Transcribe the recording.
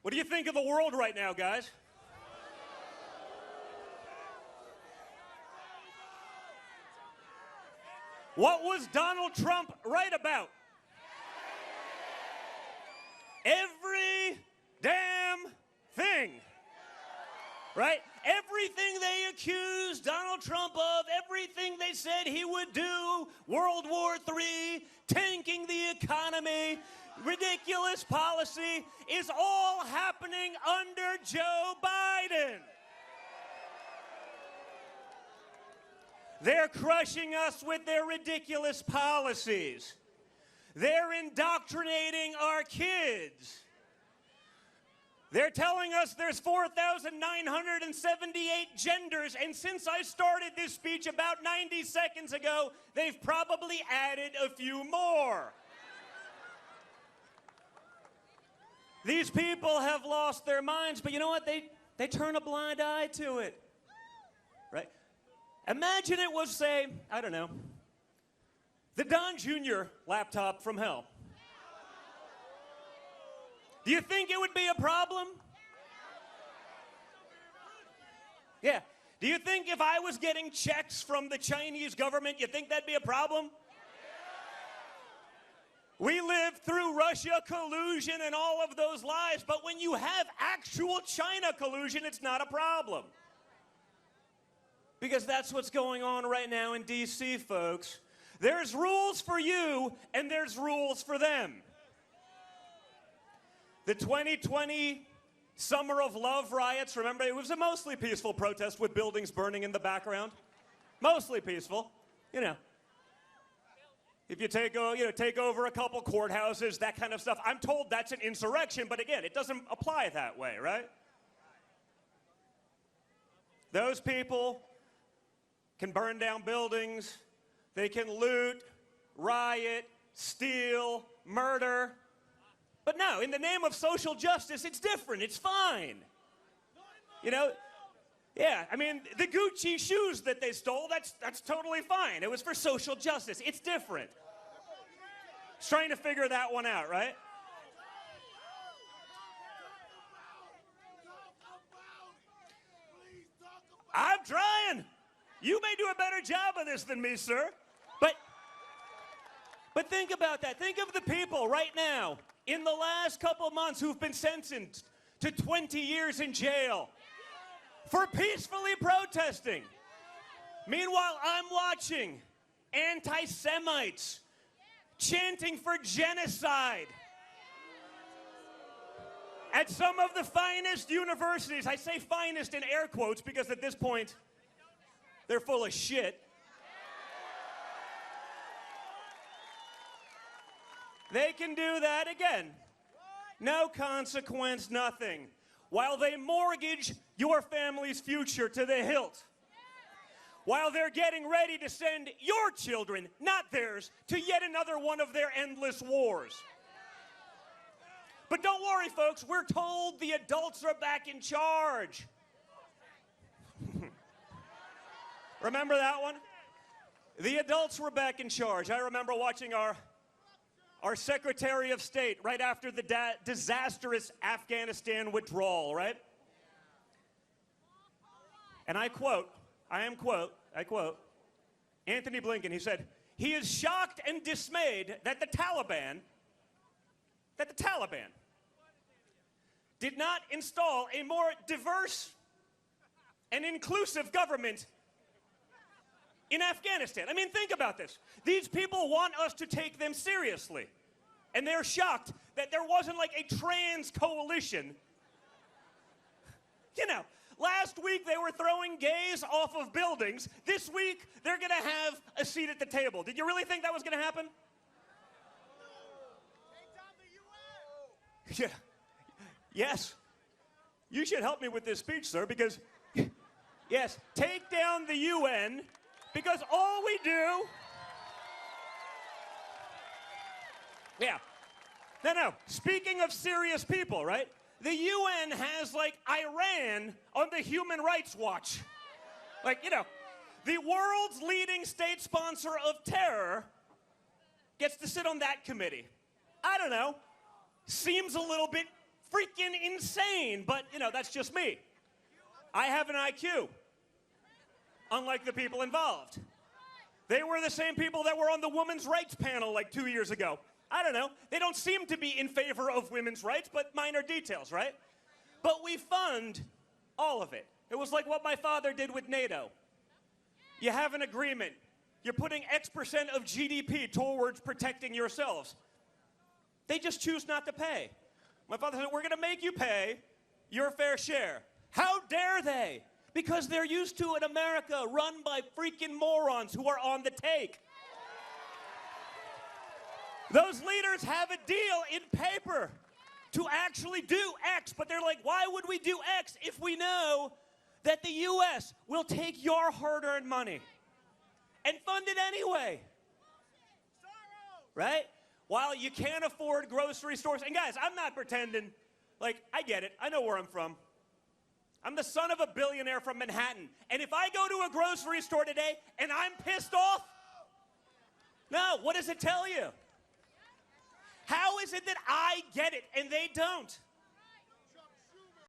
What do you think of the world right now, guys? What was Donald Trump right about? Every damn thing. Right? Everything they accused Donald Trump of, everything they said he would do, World War III, tanking the economy, ridiculous policy, is all happening under Joe Biden. They're crushing us with their ridiculous policies. They're indoctrinating our kids. They're telling us there's 4,978 genders, and since I started this speech about 90 seconds ago, they've probably added a few more. These people have lost their minds, but you know what? They turn a blind eye to it. Right? Imagine it was, say, I don't know, the Don Jr. laptop from hell. Do you think it would be a problem? Yeah. Do you think if I was getting checks from the Chinese government, you think that'd be a problem? We lived through Russia collusion and all of those lies, but when you have actual China collusion, it's not a problem. Because that's what's going on right now in D.C., folks. There's rules for you, and there's rules for them. The 2020 Summer of Love riots, remember, it was a mostly peaceful protest with buildings burning in the background. Mostly peaceful, you know. If you take over a couple courthouses, that kind of stuff. I'm told that's an insurrection, but again, it doesn't apply that way, right? Those people can burn down buildings, they can loot, riot, steal, murder. But no, in the name of social justice, it's different, it's fine. You know, yeah, I mean, the Gucci shoes that they stole, that's totally fine. It was for social justice, it's different. Just trying to figure that one out, right? I'm trying. You may do a better job of this than me, sir. But think about that. Think of the people right now in the last couple months who've been sentenced to 20 years in jail for peacefully protesting. Meanwhile, I'm watching anti-Semites chanting for genocide at some of the finest universities. I say finest in air quotes because at this point, they're full of shit. They can do that again. No consequence, nothing. While they mortgage your family's future to the hilt. While they're getting ready to send your children, not theirs, to yet another one of their endless wars. But don't worry, folks, we're told the adults are back in charge. Remember that one? The adults were back in charge. I remember watching our Secretary of State right after the disastrous Afghanistan withdrawal, right? And I quote, Antony Blinken, he said, he is shocked and dismayed that the Taliban did not install a more diverse and inclusive government in Afghanistan. I mean, think about this. These people want us to take them seriously. And they're shocked that there wasn't like a trans coalition. You know, last week they were throwing gays off of buildings. This week they're gonna have a seat at the table. Did you really think that was gonna happen? Yeah. Yes. You should help me with this speech, sir, because, yes, take down the UN. Because all we do... Yeah. No. Speaking of serious people, right? The UN has, like, Iran on the Human Rights Watch. Like, you know, the world's leading state sponsor of terror gets to sit on that committee. I don't know. Seems a little bit freaking insane, but, you know, that's just me. I have an IQ, unlike the people involved. They were the same people that were on the women's rights panel like 2 years ago. I don't know. They don't seem to be in favor of women's rights, but minor details, right? But we fund all of it. It was like what my father did with NATO. You have an agreement. You're putting X% of GDP towards protecting yourselves. They just choose not to pay. My father said, we're going to make you pay your fair share. How dare they? Because they're used to an America run by freaking morons who are on the take. Those leaders have a deal in paper to actually do X, but they're like, why would we do X if we know that the U.S. will take your hard-earned money and fund it anyway? Right? While you can't afford grocery stores. And guys, I'm not pretending, like, I get it. I know where I'm from. I'm the son of a billionaire from Manhattan. And if I go to a grocery store today and I'm pissed off, no, what does it tell you? How is it that I get it and they don't?